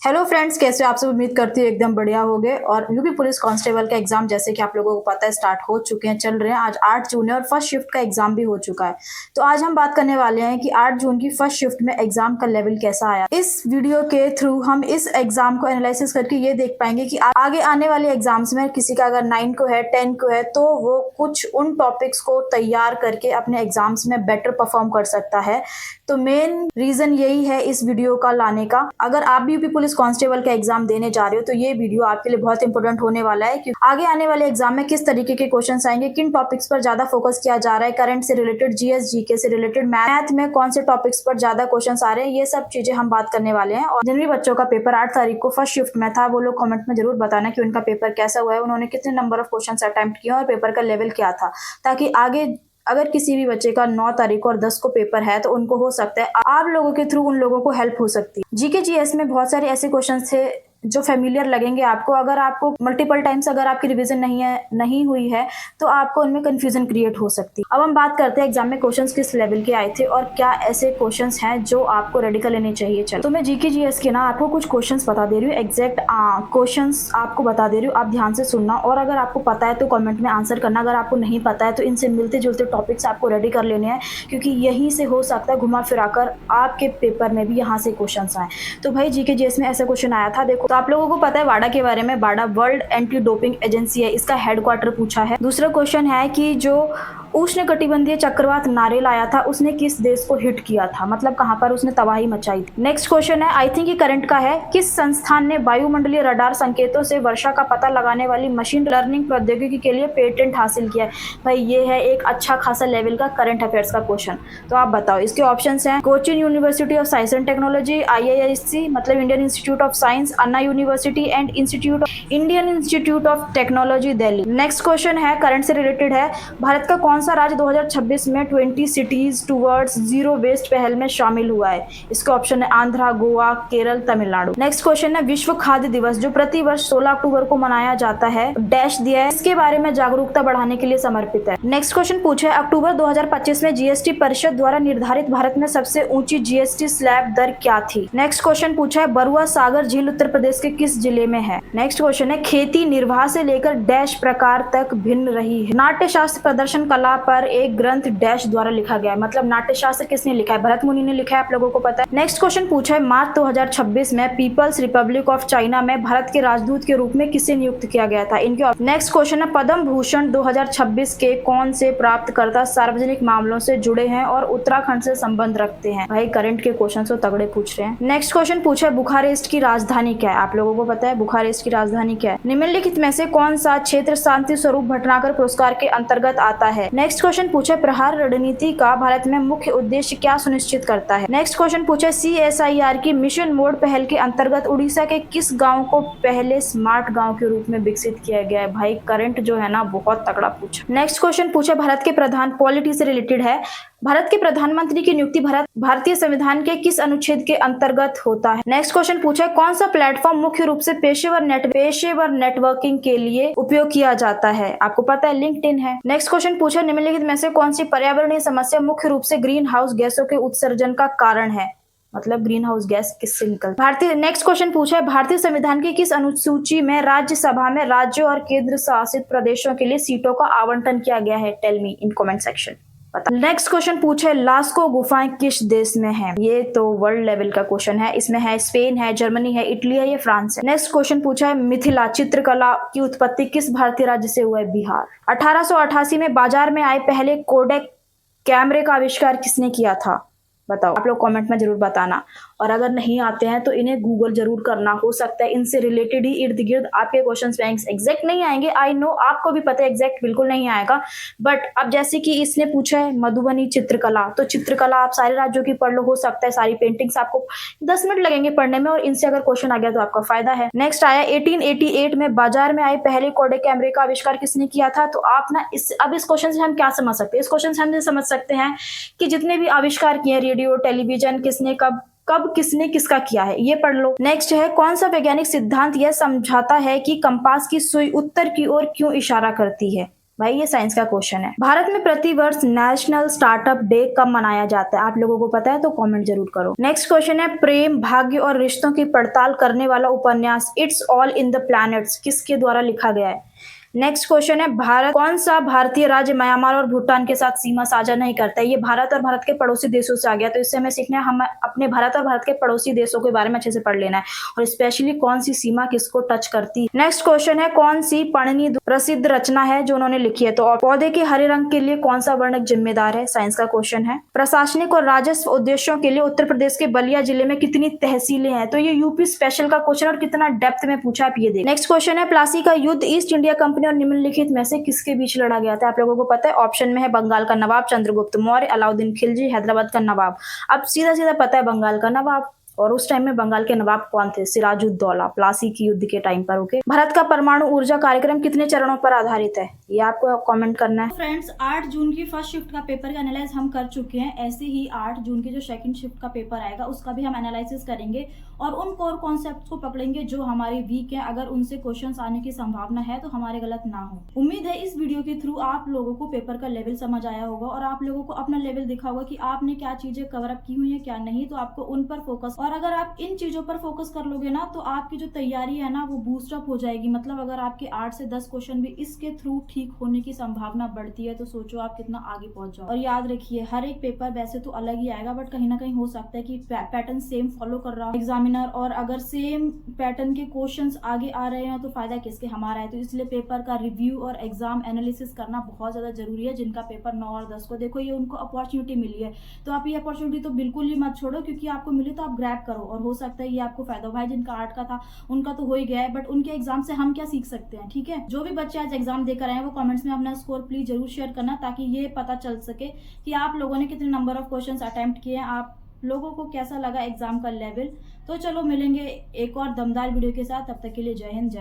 Hello friends, कैसे हो आप सब। उम्मीद करती हूँ एकदम बढ़िया होगे। और यूपी पुलिस कांस्टेबल का एग्जाम जैसे कि आप लोगों को पता है स्टार्ट हो चुके हैं, चल रहे हैं। आज 8 जून है और फर्स्ट शिफ्ट का एग्जाम भी हो चुका है। तो आज हम बात करने वाले हैं कि 8 जून की फर्स्ट शिफ्ट में एग्जाम का लेवल कैसा आया। इस वीडियो के थ्रू हम इस एग्जाम को एनालिसिस करके ये देख पाएंगे कि आगे आने वाले एग्जाम्स में किसी का अगर 9 को है, 10 को है, तो वो कुछ उन टॉपिक्स को तैयार करके अपने एग्जाम्स में बेटर परफॉर्म कर सकता है। तो मेन रीजन यही है इस वीडियो का लाने का। अगर आप भी यूपी पुलिस कांस्टेबल का एग्जाम देने जा रहे हो तो ये वीडियो आपके लिए बहुत इंपॉर्टेंट होने वाला है, क्योंकि आगे आने वाले एग्जाम में किस तरीके के क्वेश्चंस आएंगे, किन टॉपिक्स पर ज्यादा फोकस किया जा रहा है, करंट से रिलेटेड, जीएस जीके से रिलेटेड, मैथ में कौन से टॉपिक्स पर ज्यादा क्वेश्चंस आ रहे हैं, ये सब चीजें हम बात करने वाले हैं। और जिन भी बच्चों का पेपर 8 तारीख को फर्स्ट शिफ्ट में था, वो लोग कमेंट में जरूर बताना कि उनका पेपर कैसा हुआ है, उन्होंने कितने नंबर ऑफ क्वेश्चन अटेम्प्ट किए और पेपर का लेवल क्या था, ताकि आगे अगर किसी भी बच्चे का 9 तारीख को और 10 को पेपर है तो उनको हो सकता है आप लोगों के थ्रू उन लोगों को हेल्प हो सकती है। जीके जीएस में बहुत सारे ऐसे क्वेश्चन थे जो फेमिलियर लगेंगे आपको। अगर आपको मल्टीपल टाइम्स अगर आपकी रिवीजन नहीं हुई है तो आपको उनमें कंफ्यूजन क्रिएट हो सकती है। अब हम बात करते हैं एग्जाम में क्वेश्चंस किस लेवल के आए थे और क्या ऐसे क्वेश्चंस हैं जो आपको रेडी कर लेने चाहिए। चलो, तो मैं जीके जीएस के ना आपको कुछ क्वेश्चंस बता दे रही हूँ, एग्जैक्ट क्वेश्चंस आपको बता दे रही हूँ। आप ध्यान से सुनना और अगर आपको पता है तो कॉमेंट में आंसर करना। अगर आपको नहीं पता है तो इनसे मिलते जुलते टॉपिक्स आपको रेडी कर लेने हैं, क्योंकि यहीं से हो सकता है घुमा फिरा कर आपके पेपर में भी यहाँ से क्वेश्चन आए। तो भाई जीके जीएस में ऐसा क्वेश्चन आया था, देखो। तो आप लोगों को पता है वाडा के बारे में, वाडा वर्ल्ड एंटी डोपिंग एजेंसी है, इसका हेडक्वार्टर पूछा है। दूसरा क्वेश्चन है कि जो उष्णकटिबंधीय चक्रवात नारेल आया था उसने किस देश को हिट किया था, मतलब कहां पर उसने तबाही मचाई थी। नेक्स्ट क्वेश्चन है, आई थिंक ये करंट का है, किस संस्थान ने वायुमंडलीय रडार संकेतों से वर्षा का पता लगाने वाली मशीन लर्निंग प्रौद्योगिकी के लिए पेटेंट हासिल किया है। भाई ये है एक अच्छा खासा लेवल का करंट अफेयर्स का क्वेश्चन। तो आप बताओ, इसके ऑप्शन हैं Cochin university of science and technology, IISc मतलब Indian institute of science, Anna university and Indian institute of technology Delhi. Next question है करंट से रिलेटेड है, भारत का कौन सा राज्य 2026 में 20 सिटीज टुवर्ड्स जीरो वेस्ट पहल में शामिल हुआ है। इसके ऑप्शन है आंध्रा, गोवा, केरल, तमिलनाडु। नेक्स्ट क्वेश्चन है विश्व खाद्य दिवस जो प्रति वर्ष 16 अक्टूबर को मनाया जाता है, डैश दिया है, इसके बारे में जागरूकता बढ़ाने के लिए समर्पित है। नेक्स्ट क्वेश्चन पूछा है अक्टूबर 2025 में जीएसटी परिषद द्वारा निर्धारित भारत में सबसे ऊंची जीएसटी स्लैब दर क्या थी। नेक्स्ट क्वेश्चन पूछा है बरुआ सागर झील उत्तर प्रदेश के किस जिले में है। नेक्स्ट क्वेश्चन है खेती निर्वाह से लेकर डैश प्रकार तक भिन्न रही है। नाट्यशास्त्र प्रदर्शन कला पर एक ग्रंथ डैश द्वारा लिखा गया है, मतलब नाट्यशास्त्र किसने लिखा है, भरत मुनि ने लिखा है, आप लोगों को पता है। नेक्स्ट क्वेश्चन पूछा है मार्च 2026 में पीपल्स रिपब्लिक ऑफ चाइना में भारत के राजदूत के रूप में किसे नियुक्त किया गया था। इनके नेक्स्ट क्वेश्चन है पद्म भूषण 2026 के कौन से प्राप्तकर्ता सार्वजनिक मामलों से जुड़े हैं और उत्तराखंड से संबंध रखते हैं। भाई करंट के क्वेश्चन तो तगड़े पूछ रहे हैं। नेक्स्ट क्वेश्चन पूछा है बुखारेस्ट की राजधानी क्या है, आप लोगों को पता है बुखारेस्ट की राजधानी क्या है। निम्नलिखित में से कौन सा क्षेत्र शांति स्वरूप भटनागर पुरस्कार के अंतर्गत आता है। नेक्स्ट क्वेश्चन पूछा प्रहार रणनीति का भारत में मुख्य उद्देश्य क्या सुनिश्चित करता है। नेक्स्ट क्वेश्चन पूछा CSIR की मिशन मोड पहल के अंतर्गत उड़ीसा के किस गांव को पहले स्मार्ट गांव के रूप में विकसित किया गया है। भाई करंट जो है ना बहुत तगड़ा पूछा। नेक्स्ट क्वेश्चन पूछा भारत के प्रधान, पॉलिटी से रिलेटेड है, भारत के प्रधानमंत्री की नियुक्ति भारतीय संविधान के किस अनुच्छेद के अंतर्गत होता है। नेक्स्ट क्वेश्चन पूछा है कौन सा प्लेटफॉर्म मुख्य रूप से पेशेवर नेटवर्किंग के लिए उपयोग किया जाता है। आपको पता है लिंक्डइन है। नेक्स्ट क्वेश्चन पूछा निम्नलिखित में से कौन सी पर्यावरणीय समस्या मुख्य रूप से ग्रीन हाउस गैसों के उत्सर्जन का कारण है, मतलब ग्रीन हाउस गैस किससे निकलती। नेक्स्ट क्वेश्चन पूछा है भारतीय संविधान की किस अनुसूची में राज्यसभा में राज्यों और केंद्र शासित प्रदेशों के लिए सीटों का आवंटन किया गया है। Tell me in comment section. Next question पूछा है लास्को गुफाएं किस देश में है। ये तो वर्ल्ड लेवल का क्वेश्चन है, इसमें है स्पेन है, जर्मनी है, इटली है, ये फ्रांस है। नेक्स्ट क्वेश्चन पूछा है मिथिला चित्रकला की उत्पत्ति किस भारतीय राज्य से हुआ है, बिहार। 1888 में बाजार में आए पहले कोडेक कैमरे का आविष्कार किसने किया था, बताओ। आप लोग कमेंट में जरूर बताना। और अगर नहीं आते हैं तो इन्हें गूगल जरूर करना, हो सकता है इनसे रिलेटेड ही इर्द गिर्द आपके क्वेश्चंस एग्जैक्ट नहीं आएंगे। आई नो आपको भी पता है एग्जैक्ट बिल्कुल नहीं आएगा, बट अब जैसे कि इसने पूछा है मधुबनी चित्रकला, तो चित्रकला आप सारे राज्यों की पढ़ लो, हो सकता है सारी पेंटिंग्स आपको 10 मिनट लगेंगे पढ़ने में और इनसे अगर क्वेश्चन आ गया तो आपका फायदा है। नेक्स्ट आया 1888 में बाजार में आए पहले कोडेक कैमरे का आविष्कार किसने किया था। तो आप ना अब इस क्वेश्चन से हम क्या समझ सकते हैं, इस क्वेश्चन से हम समझ सकते हैं कि जितने भी आविष्कार किए रेडियो टेलीविजन किसने कब किसने किसका किया है, ये पढ़ लो। नेक्स्ट है कौन सा वैज्ञानिक सिद्धांत यह समझाता है कि कंपास की सुई उत्तर की ओर क्यों इशारा करती है। भाई ये साइंस का क्वेश्चन है। भारत में प्रतिवर्ष नेशनल स्टार्टअप डे कब मनाया जाता है? आप लोगों को पता है तो कमेंट जरूर करो। नेक्स्ट क्वेश्चन है, प्रेम, भाग्य और रिश्तों की पड़ताल करने वाला उपन्यास it's all in the planets किसके द्वारा लिखा गया है? नेक्स्ट क्वेश्चन है, भारत कौन सा भारतीय राज्य म्यांमार और भूटान के साथ सीमा साझा नहीं करता है? ये भारत और भारत के पड़ोसी देशों से आ गया, तो इससे हमें सीखना है, हम अपने भारत और भारत के पड़ोसी देशों के बारे में अच्छे से पढ़ लेना है और स्पेशली कौन सी सीमा किसको टच करती है। नेक्स्ट क्वेश्चन है, कौन सी पाणिनि प्रसिद्ध रचना है जो उन्होंने लिखी है? तो पौधे के हरे रंग के लिए कौन सा वर्णक जिम्मेदार है? साइंस का क्वेश्चन है। प्रशासनिक और राजस्व उद्देश्यों के लिए उत्तर प्रदेश के बलिया जिले में कितनी तहसीलें हैं? तो ये यूपी स्पेशल का क्वेश्चन और कितना डेप्थ में पूछा आप ये देख। नेक्स्ट क्वेश्चन है, प्लासी का युद्ध ईस्ट इंडिया कंपनी और निम्नलिखित में से किसके बीच लड़ा गया था? आप लोगों को पता है, ऑप्शन में है बंगाल का नवाब चंद्रगुप्त मौर्य, अलाउद्दीन खिलजी, हैदराबाद का नवाब। अब सीधा सीधा पता है बंगाल का नवाब, और उस टाइम में बंगाल के नवाब कौन थे? सिराजुद्दौला, प्लासी की युद्ध के टाइम पर। ओके, भारत का परमाणु ऊर्जा कार्यक्रम कितने चरणों पर आधारित है? ये आपको कमेंट करना है। फ्रेंड्स, 8 जून की फर्स्ट शिफ्ट का पेपर का एनालाइज हम कर चुके हैं। ऐसे ही 8 जून की जो सेकंड शिफ्ट का पेपर आएगा उसका भी हम एनालिसिस करेंगे और उन कोर कॉन्सेप्ट्स को पकड़ेंगे जो हमारे वीक हैं। अगर उनसे क्वेश्चंस आने की संभावना है तो हमारे गलत ना हो। उम्मीद है इस वीडियो के थ्रू आप लोगों को पेपर का लेवल समझ आया होगा और आप लोगों को अपना लेवल दिखा होगा कि आपने क्या चीजें कवर अप की हुई है क्या नहीं, तो आपको उन पर फोकस, और अगर आप इन चीजों पर फोकस कर लोगे ना तो आपकी जो तैयारी है ना वो बूस्ट अप हो जाएगी। मतलब अगर आपके 8 से 10 क्वेश्चन भी इसके थ्रू ठीक होने की संभावना बढ़ती है तो सोचो आप कितना आगे पहुंच जाओ। और याद रखिए, हर एक पेपर वैसे तो अलग ही आएगा, बट कहीं ना कहीं हो सकता है कि पैटर्न सेम फॉलो कर रहा हो एग्जामिनर, और अगर सेम पैटर्न के क्वेश्चंस आगे आ रहे हैं तो फायदा किसके, हमारा है। तो इसलिए पेपर का रिव्यू और एग्जाम एनालिसिस करना बहुत ज्यादा जरूरी है। जिनका पेपर 9 और 10 को देखो, ये उनको अपॉर्चुनिटी मिली है, तो आप ये अपॉर्चुनिटी तो बिल्कुल ही मत छोड़ो, क्योंकि आपको मिली तो आप ग्रैब करो और हो सकता है ये आपको फायदा हो। भाई जिनका 8 का था उनका तो हो ही गया है, बट उनके एग्जाम से हम क्या सीख सकते हैं? ठीक है, जो भी बच्चे आज एग्जाम देकर आए हैं वो कमेंट्स में अपना स्कोर प्लीज जरूर शेयर करना, ताकि ये पता चल सके कि आप लोगों ने कितने नंबर ऑफ क्वेश्चंस अटेम्प्ट किए हैं, आप लोगों को कैसा लगा एग्जाम का लेवल। तो चलो मिलेंगे एक और दमदार वीडियो के साथ, तब तक के लिए जय हिंद, जय